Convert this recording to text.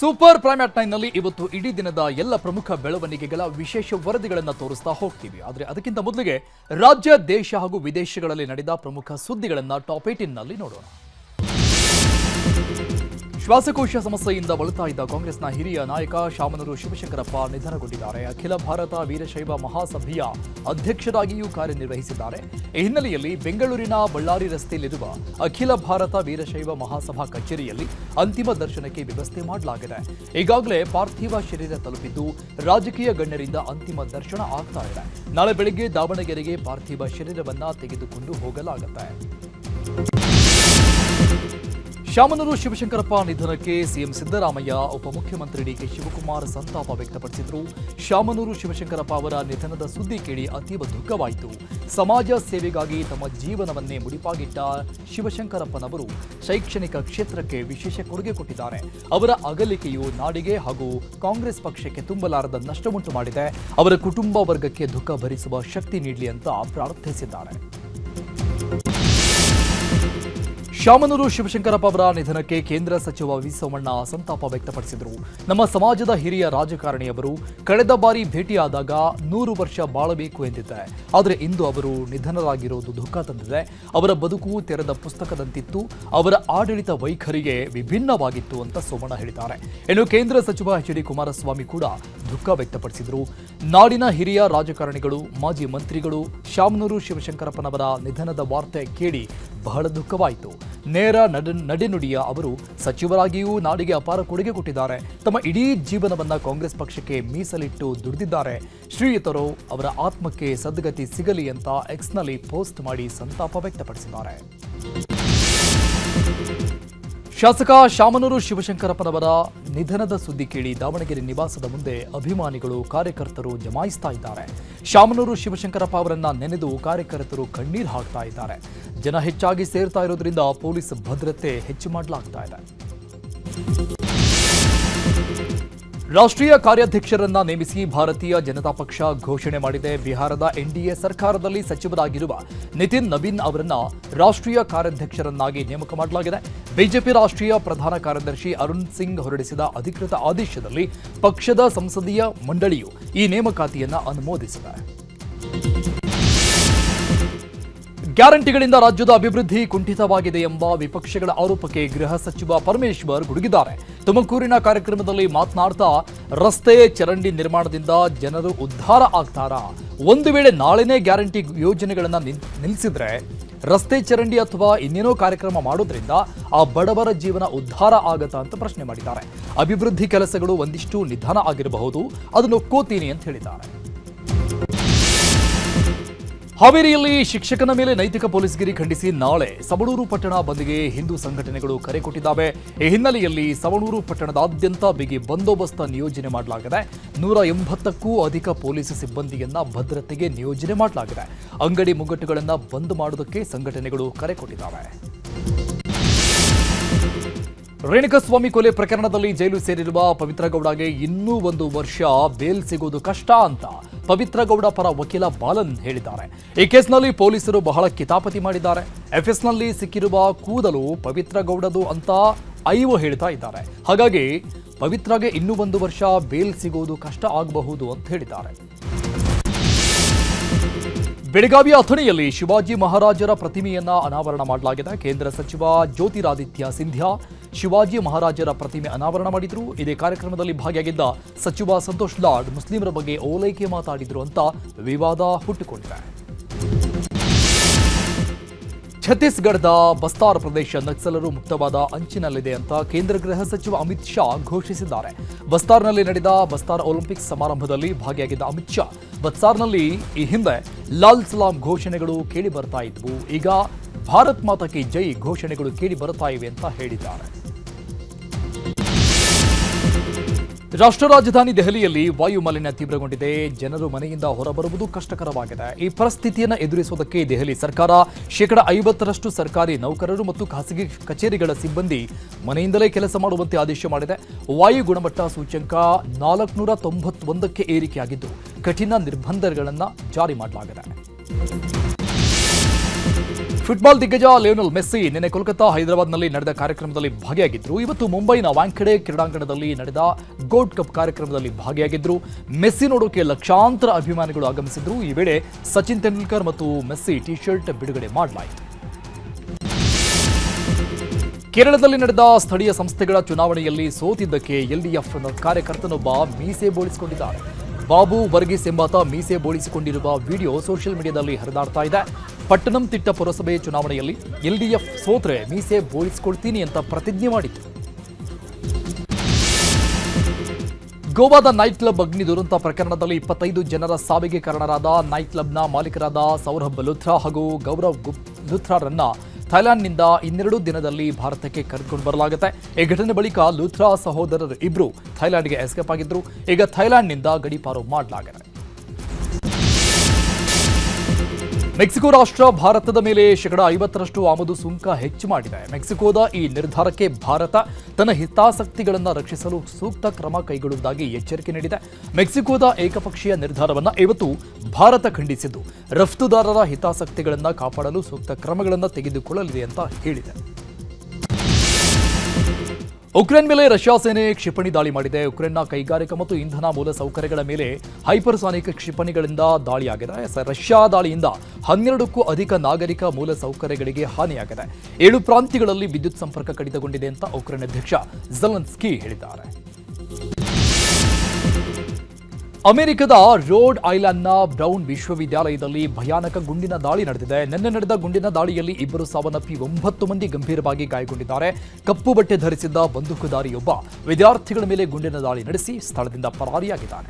Super prime at 9 ನಲ್ಲಿ ಇವತ್ತು ಇಡೀ ದಿನದ ಎಲ್ಲ ಪ್ರಮುಖ ಬೆಳವಣಿಗೆಗಳ ವಿಶೇಷ ವರದಿಗಳನ್ನು ತೋರಿಸ್ತಾ ಹೋಗ್ತೀವಿ. ಆದರೆ ಅದಕ್ಕಿಂತ ಮೊದಲಿಗೆ ರಾಜ್ಯ, ದೇಶ ಹಾಗೂ ವಿದೇಶಗಳಲ್ಲಿ ನಡೆದ ಪ್ರಮುಖ ಸುದ್ದಿಗಳನ್ನು ಟಾಪ್ 18 ನಲ್ಲಿ ನೋಡೋಣ. ಶ್ವಾಸಕೋಶ ಸಮಸ್ಯೆಯಿಂದ ಬಳಲ್ತಾ ಇದ್ದ ಕಾಂಗ್ರೆಸ್ನ ಹಿರಿಯ ನಾಯಕ ಶಾಮನೂರು ಶಿವಶಂಕರಪ್ಪ ನಿಧನಗೊಂಡಿದ್ದಾರೆ. ಅಖಿಲ ಭಾರತ ವೀರಶೈವ ಮಹಾಸಭೆಯ ಅಧ್ಯಕ್ಷರಾಗಿಯೂ ಕಾರ್ಯನಿರ್ವಹಿಸಿದ್ದಾರೆ. ಈ ಹಿನ್ನೆಲೆಯಲ್ಲಿ ಬೆಂಗಳೂರಿನ ಬಳ್ಳಾರಿ ರಸ್ತೆಯಲ್ಲಿರುವ ಅಖಿಲ ಭಾರತ ವೀರಶೈವ ಮಹಾಸಭಾ ಕಚೇರಿಯಲ್ಲಿ ಅಂತಿಮ ದರ್ಶನಕ್ಕೆ ವ್ಯವಸ್ಥೆ ಮಾಡಲಾಗಿದೆ. ಈಗಾಗಲೇ ಪಾರ್ಥಿವ ಶರೀರ ತಲುಪಿದ್ದು ರಾಜಕೀಯ ಗಣ್ಯರಿಂದ ಅಂತಿಮ ದರ್ಶನ ಆಗ್ತಾ ಇದೆ. ನಾಳೆ ಬೆಳಗ್ಗೆ ದಾವಣಗೆರೆಗೆ ಪಾರ್ಥಿವ ಶರೀರವನ್ನ ತೆಗೆದುಕೊಂಡು ಹೋಗಲಾಗುತ್ತೆ. ಶಾಮನೂರು ಶಿವಶಂಕರಪ್ಪ ನಿಧನಕ್ಕೆ ಸಿಎಂ ಸಿದ್ದರಾಮಯ್ಯ, ಉಪಮುಖ್ಯಮಂತ್ರಿ ಡಿಕೆ ಶಿವಕುಮಾರ್ ಸಂತಾಪ ವ್ಯಕ್ತಪಡಿಸಿದರು. ಶಾಮನೂರು ಶಿವಶಂಕರಪ್ಪ ಅವರ ನಿಧನದ ಸುದ್ದಿ ಕೇಳಿ ಅತೀವ ದುಃಖವಾಯಿತು. ಸಮಾಜ ಸೇವೆಗಾಗಿ ತಮ್ಮ ಜೀವನವನ್ನೇ ಮುಡಿಪಾಗಿಟ್ಟ ಶಿವಶಂಕರಪ್ಪನವರು ಶೈಕ್ಷಣಿಕ ಕ್ಷೇತ್ರಕ್ಕೆ ವಿಶೇಷ ಕೊಡುಗೆ ಕೊಟ್ಟಿದ್ದಾರೆ. ಅವರ ಅಗಲಿಕೆಯು ನಾಡಿಗೆ ಹಾಗೂ ಕಾಂಗ್ರೆಸ್ ಪಕ್ಷಕ್ಕೆ ತುಂಬಲಾರದ ನಷ್ಟವುಂಟು ಮಾಡಿದೆ. ಅವರ ಕುಟುಂಬ ವರ್ಗಕ್ಕೆ ದುಃಖ ಭರಿಸುವ ಶಕ್ತಿ ನೀಡಲಿ ಅಂತ ಪ್ರಾರ್ಥಿಸಿದ್ದಾರೆ. ಶಾಮನೂರು ಶಿವಶಂಕರಪ್ಪ ಅವರ ನಿಧನಕ್ಕೆ ಕೇಂದ್ರ ಸಚಿವ ವಿ ಸೋಮಣ್ಣ ಸಂತಾಪ ವ್ಯಕ್ತಪಡಿಸಿದರು. ನಮ್ಮ ಸಮಾಜದ ಹಿರಿಯ ರಾಜಕಾರಣಿಯವರು ಕಳೆದ ಬಾರಿ ಭೇಟಿಯಾದಾಗ 100 ವರ್ಷ ಬಾಳಬೇಕು ಎಂದಿದ್ದೆ. ಆದರೆ ಇಂದು ಅವರು ನಿಧನರಾಗಿರುವುದು ದುಃಖ ತಂದಿದೆ. ಅವರ ಬದುಕು ತೆರೆದ ಪುಸ್ತಕದಂತಿತ್ತು. ಅವರ ಆಡಳಿತ ವೈಖರಿಗೆ ವಿಭಿನ್ನವಾಗಿತ್ತು ಅಂತ ಸೋಮಣ್ಣ ಹೇಳಿದ್ದಾರೆ. ಇನ್ನು ಕೇಂದ್ರ ಸಚಿವ ಎಚ್ ಡಿ ಕುಮಾರಸ್ವಾಮಿ ಕೂಡ ದುಃಖ ವ್ಯಕ್ತಪಡಿಸಿದರು. ನಾಡಿನ ಹಿರಿಯ ರಾಜಕಾರಣಿಗಳು, ಮಾಜಿ ಮಂತ್ರಿಗಳು ಶಾಮನೂರು ಶಿವಶಂಕರಪ್ಪನವರ ನಿಧನದ ವಾರ್ತೆ ಕೇಳಿ ಬಹಳ ದುಃಖವಾಯಿತು. ನೇರ ನಡೆನುಡಿಯ ಅವರು ಸಚಿವರಾಗಿಯೂ ನಾಡಿಗೆ ಅಪಾರ ಕೊಡುಗೆ ಕೊಟ್ಟಿದ್ದಾರೆ. ತಮ್ಮ ಇಡೀ ಜೀವನವನ್ನ ಕಾಂಗ್ರೆಸ್ ಪಕ್ಷಕ್ಕೆ ಮೀಸಲಿಟ್ಟು ದುಡಿದಿದ್ದಾರೆ. ಶ್ರೀಯುತರು ಅವರ ಆತ್ಮಕ್ಕೆ ಸದ್ಗತಿ ಸಿಗಲಿ ಅಂತ ಎಕ್ಸ್ನಲ್ಲಿ ಪೋಸ್ಟ್ ಮಾಡಿ ಸಂತಾಪ ವ್ಯಕ್ತಪಡಿಸಿದ್ದಾರೆ. ಶಾಸಕ ಶಾಮನೂರು ಶಿವಶಂಕರಪ್ಪನವರ ನಿಧನದ ಸುದ್ದಿ ಕೇಳಿ ದಾವಣಗೆರೆ ನಿವಾಸದ ಮುಂದೆ ಅಭಿಮಾನಿಗಳು, ಕಾರ್ಯಕರ್ತರು ಜಮಾಯಿಸ್ತಾ ಇದ್ದಾರೆ. ಶಾಮನೂರು ಶಿವಶಂಕರಪ್ಪ ಅವರನ್ನ ನೆನೆದು ಕಾರ್ಯಕರ್ತರು ಕಣ್ಣೀರು ಹಾಕ್ತಾ ಇದ್ದಾರೆ. ಜನ ಹೆಚ್ಚಾಗಿ ಸೇರ್ತಾ ಇರೋದ್ರಿಂದ ಪೊಲೀಸ್ ಭದ್ರತೆ ಹೆಚ್ಚು ಮಾಡಲಾಗ್ತಾ ಇದೆ. ರಾಷ್ಟ್ರೀಯ ಕಾರ್ಯಾಧ್ಯಕ್ಷರನ್ನ ನೇಮಿಸಿ ಭಾರತೀಯ ಜನತಾ ಪಕ್ಷ ಘೋಷಣೆ ಮಾಡಿದೆ. ಬಿಹಾರದ ಎನ್ಡಿಎ ಸರ್ಕಾರದಲ್ಲಿ ಸಚಿವರಾಗಿರುವ ನಿತಿನ್ ನವೀನ್ ಅವರನ್ನ ರಾಷ್ಟ್ರೀಯ ಕಾರ್ಯಾಧ್ಯಕ್ಷರನ್ನಾಗಿ ನೇಮಕ ಮಾಡಲಾಗಿದೆ. ಬಿಜೆಪಿ ರಾಷ್ಟ್ರೀಯ ಪ್ರಧಾನ ಕಾರ್ಯದರ್ಶಿ ಅರುಣ್ ಸಿಂಗ್ ಹೊರಡಿಸಿದ ಅಧಿಕೃತ ಆದೇಶದಲ್ಲಿ ಪಕ್ಷದ ಸಂಸದೀಯ ಮಂಡಳಿಯು ಈ ನೇಮಕಾತಿಯನ್ನ ಅನುಮೋದಿಸಿದೆ. ಗ್ಯಾರಂಟಿಗಳಿಂದ ರಾಜ್ಯದ ಅಭಿವೃದ್ಧಿ ಕುಂಠಿತವಾಗಿದೆ ಎಂಬ ವಿಪಕ್ಷಗಳ ಆರೋಪಕ್ಕೆ ಗೃಹ ಸಚಿವ ಪರಮೇಶ್ವರ್ ಗುಡುಗಿದ್ದಾರೆ. ತುಮಕೂರಿನ ಕಾರ್ಯಕ್ರಮದಲ್ಲಿ ಮಾತನಾಡ್ತಾ ರಸ್ತೆ ಚರಂಡಿ ನಿರ್ಮಾಣದಿಂದ ಜನರು ಉದ್ಧಾರ ಆಗ್ತಾರಾ? ಒಂದು ವೇಳೆ ನಾಳೆನೇ ಗ್ಯಾರಂಟಿ ಯೋಜನೆಗಳನ್ನ ನಿಲ್ಲಿಸಿದ್ರೆ ರಸ್ತೆ ಚರಂಡಿ ಅಥವಾ ಇನ್ನೇನೋ ಕಾರ್ಯಕ್ರಮ ಮಾಡೋದ್ರಿಂದ ಆ ಬಡವರ ಜೀವನ ಉದ್ಧಾರ ಆಗತ್ತಾ ಅಂತ ಪ್ರಶ್ನೆ ಮಾಡಿದ್ದಾರೆ. ಅಭಿವೃದ್ಧಿ ಕೆಲಸಗಳು ಒಂದಿಷ್ಟು ನಿಧಾನ ಆಗಿರಬಹುದು, ಅದನ್ನು ಒಪ್ಕೋತೀನಿ ಅಂತ ಹೇಳಿದ್ದಾರೆ. ಹಾವೇರಿಯಲ್ಲಿ ಶಿಕ್ಷಕನ ಮೇಲೆ ನೈತಿಕ ಪೊಲೀಸ್ಗಿರಿ ಖಂಡಿಸಿ ನಾಳೆ ಸವಣೂರು ಪಟ್ಟಣ ಬಂದ್ಗೆ ಹಿಂದೂ ಸಂಘಟನೆಗಳು ಕರೆ ಕೊಟ್ಟಿದ್ದಾವೆ. ಈ ಹಿನ್ನೆಲೆಯಲ್ಲಿ ಸವಣೂರು ಪಟ್ಟಣದಾದ್ಯಂತ ಬಿಗಿ ಬಂದೋಬಸ್ತ್ ನಿಯೋಜನೆ ಮಾಡಲಾಗಿದೆ. 180ಕ್ಕೂ ಅಧಿಕ ಪೊಲೀಸ್ ಸಿಬ್ಬಂದಿಯನ್ನ ಭದ್ರತೆಗೆ ನಿಯೋಜನೆ ಮಾಡಲಾಗಿದೆ. ಅಂಗಡಿ ಮುಗ್ಗಟ್ಟುಗಳನ್ನು ಬಂದ್ ಮಾಡುವುದಕ್ಕೆ ಸಂಘಟನೆಗಳು ಕರೆ ಕೊಟ್ಟಿದ್ದಾವೆ. ರೇಣುಕಾಸ್ವಾಮಿ ಕೊಲೆ ಪ್ರಕರಣದಲ್ಲಿ ಜೈಲು ಸೇರಿರುವ ಪವಿತ್ರ ಗೌಡಗೆ ಇನ್ನೂ 1 ವರ್ಷ ಬೇಲ್ ಸಿಗೋದು ಕಷ್ಟ ಅಂತ ಪವಿತ್ರ ಗೌಡ ಪರ ವಕೀಲ ಬಾಲನ್ ಹೇಳಿದ್ದಾರೆ. ಈ ಕೇಸ್ನಲ್ಲಿ ಪೊಲೀಸರು ಬಹಳ ಕಿತಾಪತಿ ಮಾಡಿದ್ದಾರೆ. ಎಫ್ಎಸ್ನಲ್ಲಿ ಸಿಕ್ಕಿರುವ ಕೂದಲು ಪವಿತ್ರ ಗೌಡದು ಅಂತ ಐಒ ಹೇಳ್ತಾ ಇದ್ದಾರೆ. ಹಾಗಾಗಿ ಪವಿತ್ರಗೆ ಇನ್ನೂ 1 ವರ್ಷ ಬೇಲ್ ಸಿಗೋದು ಕಷ್ಟ ಆಗಬಹುದು ಅಂತ ಹೇಳಿದ್ದಾರೆ. ಬೆಳಗಾವಿಯ ಅಥಣಿಯಲ್ಲಿ ಶಿವಾಜಿ ಮಹಾರಾಜರ ಪ್ರತಿಮೆಯನ್ನ ಅನಾವರಣ ಮಾಡಲಾಗಿದೆ. ಕೇಂದ್ರ ಸಚಿವ ಜ್ಯೋತಿರಾದಿತ್ಯ ಸಿಂಧ್ಯಾ ಶಿವಾಜಿ ಮಹಾರಾಜರ ಪ್ರತಿಮೆ ಅನಾವರಣ ಮಾಡಿದ್ರು. ಇದೇ ಕಾರ್ಯಕ್ರಮದಲ್ಲಿ ಭಾಗಿಯಾಗಿದ್ದ ಸಚಿವ ಸಂತೋಷ್ ಲಾಡ್ ಮುಸ್ಲಿಮರ ಬಗ್ಗೆ ಓಲೈಕೆ ಮಾತಾಡಿದ್ರು ಅಂತ ವಿವಾದ ಹುಟ್ಟಿಕೊಂಡಿದೆ. ಛತ್ತೀಸ್ಗಢದ ಬಸ್ತಾರ್ ಪ್ರದೇಶ ನಕ್ಸಲರು ಮುಕ್ತವಾದ ಅಂಚಿನಲ್ಲಿದೆ ಅಂತ ಕೇಂದ್ರ ಗೃಹ ಸಚಿವ ಅಮಿತ್ ಶಾ ಘೋಷಿಸಿದ್ದಾರೆ. ಬಸ್ತಾರ್ನಲ್ಲಿ ನಡೆದ ಬಸ್ತಾರ್ ಒಲಿಂಪಿಕ್ಸ್ ಸಮಾರಂಭದಲ್ಲಿ ಭಾಗಿಯಾಗಿದ್ದ ಅಮಿತ್ ಶಾ ಬಸ್ತಾರ್ನಲ್ಲಿ ಈ ಹಿಂದೆ ಲಾಲ್ ಸಲಾಂ ಘೋಷಣೆಗಳು ಕೇಳಿ ಬರ್ತಾ ಇದ್ವು, ಈಗ ಭಾರತ್ ಮಾತಾ ಕಿ ಜೈ ಘೋಷಣೆಗಳು ಕೇಳಿ ಬರ್ತಾ ಇವೆ ಅಂತ ಹೇಳಿದ್ದಾರೆ. ರಾಷ್ಟ್ರ ರಾಜಧಾನಿ ದೆಹಲಿಯಲ್ಲಿ ವಾಯು ಮಾಲಿನ್ಯ ತೀವ್ರಗೊಂಡಿದೆ. ಜನರು ಮನೆಯಿಂದ ಹೊರಬರುವುದು ಕಷ್ಟಕರವಾಗಿದೆ. ಈ ಪರಿಸ್ಥಿತಿಯನ್ನು ಎದುರಿಸುವುದಕ್ಕೆ ದೆಹಲಿ ಸರ್ಕಾರ 50% ಸರ್ಕಾರಿ ನೌಕರರು ಮತ್ತು ಖಾಸಗಿ ಕಚೇರಿಗಳ ಸಿಬ್ಬಂದಿ ಮನೆಯಿಂದಲೇ ಕೆಲಸ ಮಾಡುವಂತೆ ಆದೇಶ ಮಾಡಿದೆ. ವಾಯು ಗುಣಮಟ್ಟ ಸೂಚ್ಯಂಕ 491ಕ್ಕೆ ಏರಿಕೆಯಾಗಿದ್ದು ಕಠಿಣ ನಿರ್ಬಂಧಗಳನ್ನು ಜಾರಿ ಮಾಡಲಾಗಿದೆ. ಫುಟ್ಬಾಲ್ ದಿಗ್ಗಜ ಲಿಯೋನೆಲ್ ಮೆಸ್ಸಿ ನಿನ್ನೆ ಕೋಲ್ಕತಾ ಹೈದರಾಬಾದ್ನಲ್ಲಿ ನಡೆದ ಕಾರ್ಯಕ್ರಮದಲ್ಲಿ ಭಾಗಿಯಾಗಿದ್ರು. ಇವತ್ತು ಮುಂಬೈನ ವಾಂಖೆಡೆ ಕ್ರೀಡಾಂಗಣದಲ್ಲಿ ನಡೆದ ಗೋಲ್ಡ್ ಕಪ್ ಕಾರ್ಯಕ್ರಮದಲ್ಲಿ ಭಾಗಿಯಾಗಿದ್ರು. ಮೆಸ್ಸಿ ನೋಡೋಕೆ ಲಕ್ಷಾಂತರ ಅಭಿಮಾನಿಗಳು ಆಗಮಿಸಿದ್ರು. ಈ ವೇಳೆ ಸಚಿನ್ ತೆಂಡೂಲ್ಕರ್ ಮತ್ತು ಮೆಸ್ಸಿ ಟಿ ಶರ್ಟ್ ಬಿಡುಗಡೆ ಮಾಡಲಾಯಿತು. ಕೇರಳದಲ್ಲಿ ನಡೆದ ಸ್ಥಳೀಯ ಸಂಸ್ಥೆಗಳ ಚುನಾವಣೆಯಲ್ಲಿ ಸೋತಿದ್ದಕ್ಕೆ ಎಲ್ಡಿಎಫ್ ಕಾರ್ಯಕರ್ತನೊಬ್ಬ ಮೀಸೆ ಬೋಳಿಸಿಕೊಂಡಿದ್ದಾರೆ. ಬಾಬು ವರ್ಗೀಸ್ ಎಂಬಾತ ಮೀಸೆ ಬೋಳಿಸಿಕೊಂಡಿರುವ ವಿಡಿಯೋ ಸೋಷಿಯಲ್ ಮೀಡಿಯಾದಲ್ಲಿ ಹರಿದಾಡ್ತಾ ಇದೆ. ಪಟ್ಟಣಂತಿಟ್ಟ ಪುರಸಭೆ ಚುನಾವಣೆಯಲ್ಲಿ ಎಲ್ಡಿಎಫ್ ಸೋತ್ರೆ ಮೀಸೆ ಬೋಳಿಸಿಕೊಳ್ತೀನಿ ಅಂತ ಪ್ರತಿಜ್ಞೆ ಮಾಡಿತ್ತು. ಗೋವಾದ ನೈಟ್ ಕ್ಲಬ್ ಅಗ್ನಿ ದುರಂತ ಪ್ರಕರಣದಲ್ಲಿ 25 ಜನರ ಸಾವಿಗೆ ಕಾರಣರಾದ ನೈಟ್ ಕ್ಲಬ್ನ ಮಾಲೀಕರಾದ ಸೌರಭ್ ಲುಥ್ರಾ ಹಾಗೂ ಗೌರವ್ ಲುಥ್ರಾರನ್ನ ಥೈಲ್ಯಾಂಡ್ನಿಂದ 12 ದಿನದಲ್ಲಿ ಭಾರತಕ್ಕೆ ಕರೆದುಕೊಂಡು ಬರಲಾಗುತ್ತೆ. ಈ ಘಟನೆ ಬಳಿಕ ಲುಥ್ರಾ ಸಹೋದರರು ಇಬ್ಬರು ಥೈಲ್ಯಾಂಡ್ಗೆ ಎಸ್ಕೇಪ್ ಆಗಿದ್ರು. ಈಗ ಥೈಲ್ಯಾಂಡ್ನಿಂದ ಗಡೀಪಾರು ಮಾಡಲಾಗಿದೆ. ಮೆಕ್ಸಿಕೋ ರಾಷ್ಟ್ರ ಭಾರತದ ಮೇಲೆ 50% ಆಮದು ಸುಂಕ ಹೆಚ್ಚು ಮಾಡಿದೆ. ಮೆಕ್ಸಿಕೋದ ಈ ನಿರ್ಧಾರಕ್ಕೆ ಭಾರತ ತನ್ನ ಹಿತಾಸಕ್ತಿಗಳನ್ನು ರಕ್ಷಿಸಲು ಸೂಕ್ತ ಕ್ರಮ ಕೈಗೊಳ್ಳುವುದಾಗಿ ಎಚ್ಚರಿಕೆ ನೀಡಿದೆ. ಮೆಕ್ಸಿಕೋದ ಏಕಪಕ್ಷೀಯ ನಿರ್ಧಾರವನ್ನು ಇವತ್ತು ಭಾರತ ಖಂಡಿಸಿದ್ದು, ರಫ್ತುದಾರರ ಹಿತಾಸಕ್ತಿಗಳನ್ನು ಕಾಪಾಡಲು ಸೂಕ್ತ ಕ್ರಮಗಳನ್ನು ತೆಗೆದುಕೊಳ್ಳಲಿದೆ ಅಂತ ಹೇಳಿದೆ. ಉಕ್ರೇನ್ ಮೇಲೆ ರಷ್ಯಾ ಸೇನೆ ಕ್ಷಿಪಣಿ ದಾಳಿ ಮಾಡಿದೆ. ಉಕ್ರೇನ್ನ ಕೈಗಾರಿಕಾ ಮತ್ತು ಇಂಧನ ಮೂಲಸೌಕರ್ಯಗಳ ಮೇಲೆ ಹೈಪರ್ಸಾನಿಕ್ ಕ್ಷಿಪಣಿಗಳಿಂದ ದಾಳಿಯಾಗಿದೆ. ರಷ್ಯಾ ದಾಳಿಯಿಂದ 12ಕ್ಕೂ ಅಧಿಕ ನಾಗರಿಕ ಮೂಲಸೌಕರ್ಯಗಳಿಗೆ ಹಾನಿಯಾಗಿದೆ. 7 ಪ್ರಾಂತ್ಯಗಳಲ್ಲಿ ವಿದ್ಯುತ್ ಸಂಪರ್ಕ ಕಡಿತಗೊಂಡಿದೆ ಅಂತ ಉಕ್ರೇನ್ ಅಧ್ಯಕ್ಷ ಝೆಲೆನ್ಸ್ಕಿ ಹೇಳಿದ್ದಾರೆ. ಅಮೆರಿಕದ ರೋಡ್ ಐಲ್ಯಾಂಡ್ನ ಬ್ರೌನ್ ವಿಶ್ವವಿದ್ಯಾಲಯದಲ್ಲಿ ಭಯಾನಕ ಗುಂಡಿನ ದಾಳಿ ನಡೆದಿದೆ. ನಿನ್ನೆ ನಡೆದ ಗುಂಡಿನ ದಾಳಿಯಲ್ಲಿ 2 ಸಾವನ್ನಪ್ಪಿ 9 ಮಂದಿ ಗಂಭೀರವಾಗಿ ಗಾಯಗೊಂಡಿದ್ದಾರೆ. ಕಪ್ಪು ಬಟ್ಟೆ ಧರಿಸಿದ್ದ ಬಂದೂಕುಧಾರಿಯೊಬ್ಬ ವಿದ್ಯಾರ್ಥಿಗಳ ಮೇಲೆ ಗುಂಡಿನ ದಾಳಿ ನಡೆಸಿ ಸ್ಥಳದಿಂದ ಪರಾರಿಯಾಗಿದ್ದಾನೆ.